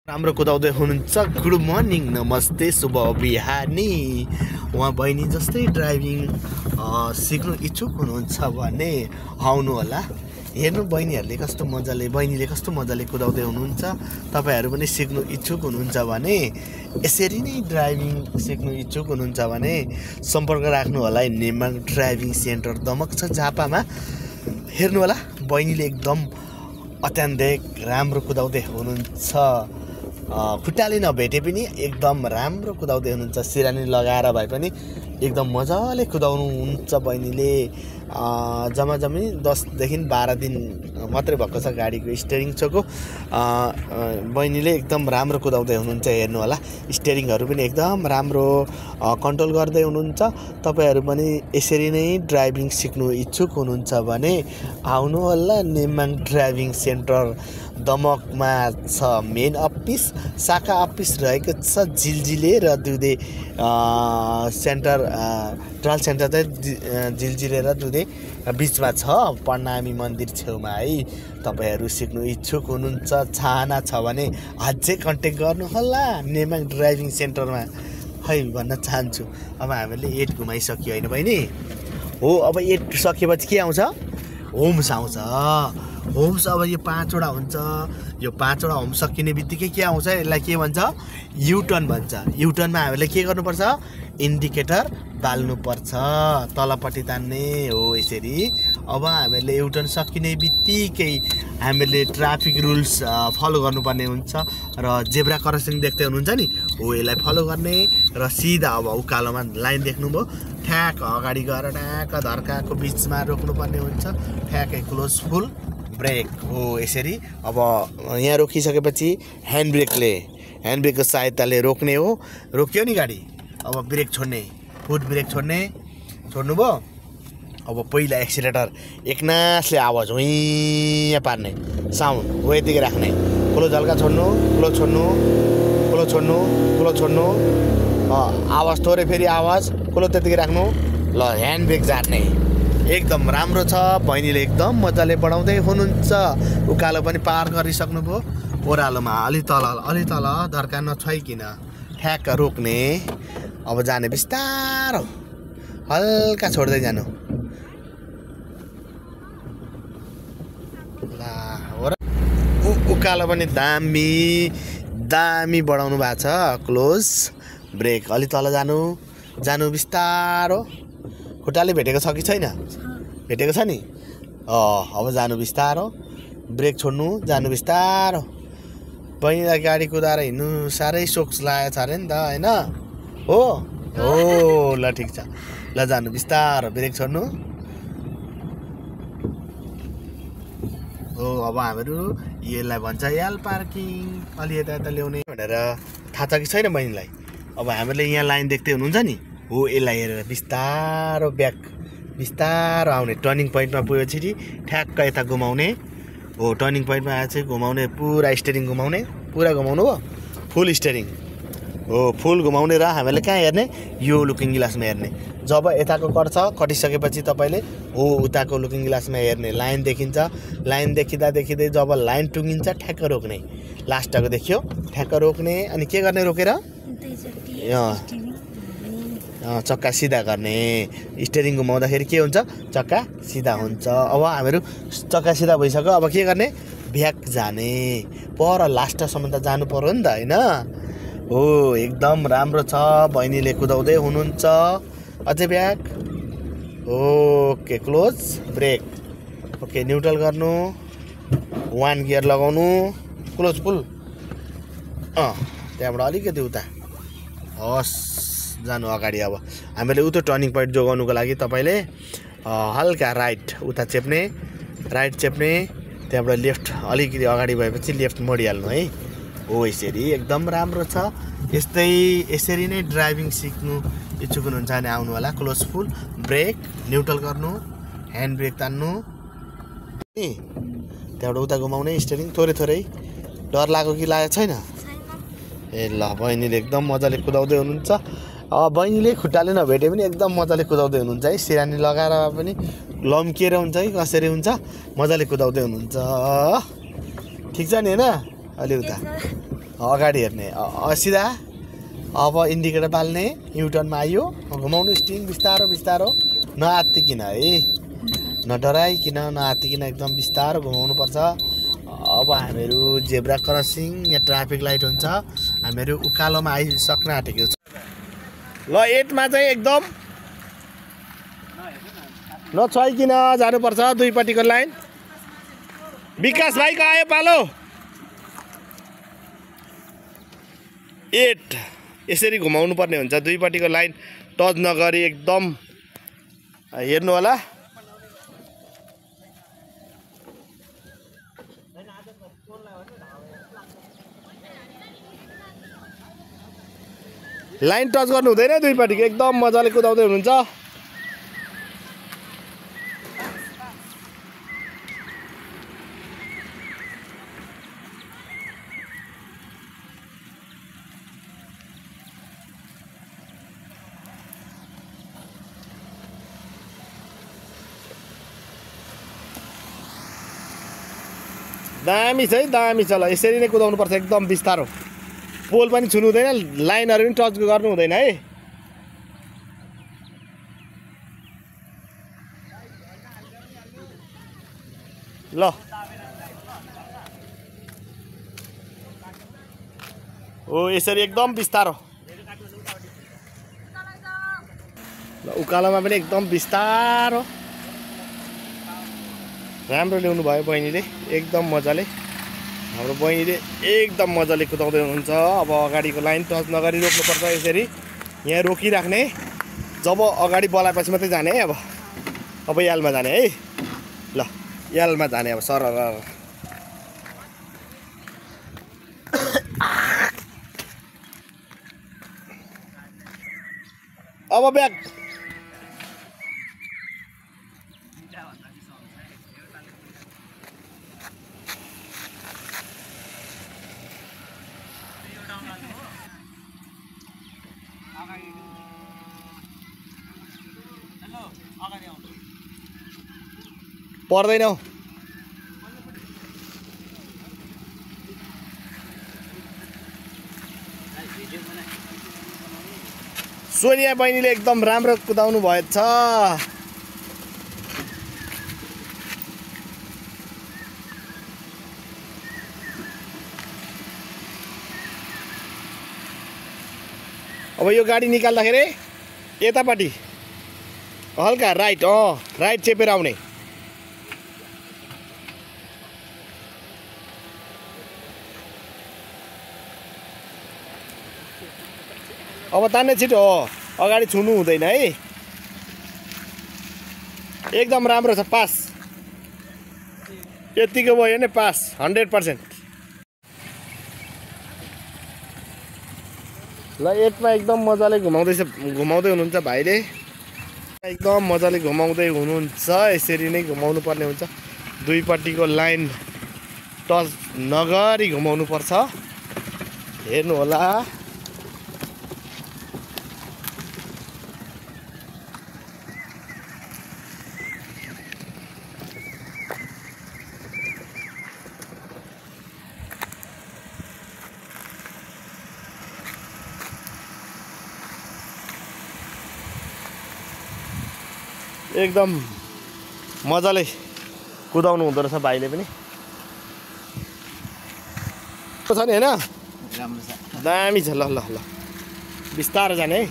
राम्रो कुदाउँदै हुनुहुन्छ। गुड मर्निङ, नमस्ते, शुभ बिहानी। उहाँ बहिनी जस्तै ड्राइभिङ सिक्नु इच्छुक हुनुहुन्छ भने आउनु होला। हेर्नु बहिनीले कस्तो मजाले कुदाउँदै हुनुहुन्छ। तपाईहरु पनि सिक्नु इच्छुक हुनुहुन्छ भने, यसरी नै ड्राइभिङ सिक्नु इच्छुक हुनुहुन्छ भने सम्पर्क राख्नु होला। नेमाङ ड्राइभिङ सेन्टर दमक छ झापामा। हेर्नु होला, बहिनीले एकदम अत्याधिक राम्रो कुदाउँदै हुनुहुन्छ। खुट्टाले नभेटे पनि एकदम राम्रो कुदाउँदै हुनुहुन्छ। सिरानी लगाएर भए पनि एकदम मजाले कुदाउनुहुन्छ बहिनीले। जम्मी 10 देखि 12 दिन मात्रै भएको छ गाडीको स्टियरिङ चोको। बहिनीले एकदम राम्रो कुदाउँदै हुनुहुन्छ। हेर्नु होला, स्टियरिङहरू पनि एकदम राम्रो कन्ट्रोल गर्दै हुनुहुन्छ। तपाईहरु पनि यसरी नै ड्राइभिङ सिक्नु इच्छुक हुनुहुन्छ भने आउनु होला। नेमाङ ड्राइभिङ सेन्टर दमकमा छ मेन अफिस। शाखा अफिस रहेको छ जिलजिले र दुधे सेन्टर। ट्रायल सेन्टर चाहिँ जिलजिले र दुधे बिचमा छ, प्रणामी मन्दिर छेउमा है। तपाईहरु सिक्नु इच्छुक हुनुहुन्छ, चाहना छ भने अझै कन्ट्याक्ट गर्नु होला नेमाङ ड्राइभिङ सेन्टरमा है भन्न चाहन्छु। अब हामीले 8 घुमाइसक्यो हैन बहिनी? हो, अब 8 सकेपछि के आउँछ? होम्स आउँछ। होम्स अब यो 5 वटा हुन्छ। यो 5 वटा होम सकिने बित्तिकै के आउँछ? यसलाई के भन्छ? युटर्न भन्छ। युटर्नमा हामीले के गर्नुपर्छ? इन्डिकेटर बाल्नुपर्छ, तलपट्टि तान्ने हो यसरी। अब हामीले युटर्न सकिने बित्तिकै हामीले ट्राफिक रुल्स फलो गर्नुपर्ने हुन्छ र जेब्रा क्रसिङ देख्दै हुनुहुन्छ नि, हो यसलाई फलो गर्ने र सिधा अब उकालोमा लाइन देख्नुभयो, ठ्याक अगाडि गएर ठ्याक धर्काको बिचमा रोक्नुपर्ने हुन्छ। ठ्याकै क्लोज फुल ब्रेक हो यसरी। अब यहाँ रोकिसकेपछि ह्यान्ड ब्रेकको सहायताले रोक्ने हो। रोक्यो नि गाडी, अब ब्रेक छोड्ने, फुट ब्रेक छोड्नुभयो। अब पहिला एक्सिलेटर एकनासले आवाज हुइँ पार्ने, साउन्ड हो यतिकै राख्ने। क्लोज हल्का छोड्नु, क्लोज छोड्नु, आवाज थोरै फेरि आवाज, क्लोज त्यतिकै राख्नु। ल, ह्यान्ड ब्रेक झार्ने। एकदम राम्रो छ। बहिनीले एकदम मजाले बढाउँदै हुनुहुन्छ। उकालो पनि पार गरिसक्नुभयो। ओह्रालोमा अलि तल धर्का नछाइकिन ठ्याक्क रोक्ने। अब जाने बिस्तारो, हल्का छोड्दै जानु। उकालो पनि दामी बढाउनु भएको छ। क्लोज ब्रेक, अलि तल जानु बिस्तारो। खुट्टाले भेटेको छ कि छैन? भेटेको छ नि। अब जानु बिस्तारो, ब्रेक छोड्नु, जानु बिस्तारो। बहिनीलाई गाडी कुदाएर हिँड्नु साह्रै सोख लागेको छ अरे नि त हैन? हो, ल ठिक छ। ल, जानु बिस्तारो, ब्रेक छोड्नु। हो, अब हामीहरू यसलाई भन्छ याल पार्किङ, अलि यता ल्याउने भनेर थाहा छ कि छैन बहिनीलाई? अब हामीले यहाँ लाइन देख्दै हुनुहुन्छ नि, हो यसलाई हेरेर बिस्तारो बिस्तारो आउने। टर्निङ पोइन्टमा पुगेपछि ठ्याक्क यता घुमाउने हो। टर्निङ पोइन्टमा आएर चाहिँ घुमाउने, पुरा स्टियरिङ घुमाउने। पुरा घुमाउनु भयो, फुल स्टियरिङ हो, फुल घुमाउने। र हामीले कहाँ हेर्ने? यो लुकिङ ग्लासमा हेर्ने। जब यताको कटिसकेपछि तपाईँले हो उताको लुकिङ ग्लासमा हेर्ने। लाइन देखिन्छ, लाइन देखिँदै जब लाइन टुङ्गिन्छ ठ्याक्क रोक्ने। लास्टको देखियो ठ्याक्क रोक्ने। अनि के गर्ने? रोकेर चक्का सिधा गर्ने। स्टियरिङ घुमाउँदाखेरि के हुन्छ? चक्का सिधा हुन्छ। अब हामीहरू चक्का सिधा भइसक्यो। अब के गर्ने? भ्याक जाने। पर लास्टसम्म त जानु पर्यो नि त हैन? हो, एकदम राम्रो छ। बहिनीले कुदाउँदै हुनुहुन्छ। अझै भ्याक। Okay, close brake. Okay, neutral गर्नु, 1 गियर लगाउनु, क्लोज फुल। त्यहाँबाट अलिकति उता, हस् जानु अगाडि। अब हामीले उता टर्निङ पोइन्ट जोगाउनुको लागि तपाईँले हल्का राइट उता चेप्ने, राइट चेप्ने। त्यहाँबाट लेफ्ट अलिकति अगाडि भएपछि लेफ्ट मोडिहाल्नु है। हो यसरी एकदम राम्रो छ। यसरी नै ड्राइभिङ सिक्नु इच्छुक हुनुहुन्छ भने आउनु होला। क्लोज फुल ब्रेक, न्युट्रल गर्नु, ह्यान्ड ब्रेक तान्नु, त्यहाँबाट उता घुमाउने स्टियरिङ थोरै। डर लाग्यो कि लागेको छैन? ए ल, बहिनीले एकदम मजाले कुदाउँदै हुनुहुन्छ। बहिनीले खुट्टाले नभेटे पनि एकदम मजाले कुदाउँदै हुनुहुन्छ है। सिरानी लगाएर पनि लम्किएर हुन्छ कि कसरी हुन्छ, मजाले कुदाउँदै हुनुहुन्छ। ठिक छ नि हैन? अलि उता अगाडि हेर्ने सिधा अब इन्डिकेटर बाल्ने युटर्नमा आयो घुमाउनु स्टिङ बिस्तारो बिस्तारो नआत्तिकिन है नडराइकिन नआत्तिकिन एकदम बिस्तारो घुमाउनुपर्छ। अब हामीहरू जेब्रा क्रसिङ यहाँ ट्राफिक लाइट हुन्छ हामीहरू उकालोमा आइसक्न आँटेको छ। ल 8 मा चाहिँ एकदम नछुवाइकिन जानुपर्छ दुईपट्टिको लाइन। विकास भाइको आयो पालो 8 यसरी घुमाउनु पर्ने हुन्छ दुईपट्टिको लाइन टच नगरी एकदम हेर्नु होला। लाइन टच गर्नु हुँदैन दुईपट्टिको एकदम मजाले कुदाउँदै हुनुहुन्छ। दामी छ है दामी छ। ल यसरी नै कुदाउनु पर्छ एकदम बिस्तारो। पोल पनि छुनु हुँदैन लाइनहरु पनि टच गर्नु हुँदैन है। ल ओ यसरी एकदम बिस्तारो। ल उकालोमा पनि एकदम बिस्तारो राम्रो ल्याउनु भयो बहिनीले एकदम मजाले। हाम्रो बहिनीले एकदम मजाले कुदाउँदै हुनुहुन्छ। अब अगाडिको लाइन टच नगरी रोक्नुपर्छ यसरी यहाँ रोकिराख्ने। जब अगाडि बलाएपछि मात्रै जाने है। अब यालमा जाने है। ल यालमा जाने अब सर अब ब्याक पर्दैन हौ। सोनिया बहिनीले एकदम राम्रो कुदाउनु भएछ। अब यो गाडी निकाल्दाखेरि यतापट्टि हल्का राइट राइट चेपेर आउने। अब तान्ने छिटो हो अगाडि छुनु हुँदैन है। एकदम राम्रो छ पास। यतिको भयो भने पास 100%। ल 8 मा एकदम मजाले घुमाउँदै हुनुहुन्छ भाइले। एकदम मजाले घुमाउँदै हुनुहुन्छ। यसरी नै घुमाउनु पर्ने हुन्छ। दुईपट्टिको लाइन टच नगरी घुमाउनु पर्छ। हेर्नु होला। एकदम मजाले कुदाउनु हुँदो रहेछ भाइले पनि। छ नि हैन राम्रो छ दामी छ। ल ल ल बिस्तारो जाने है।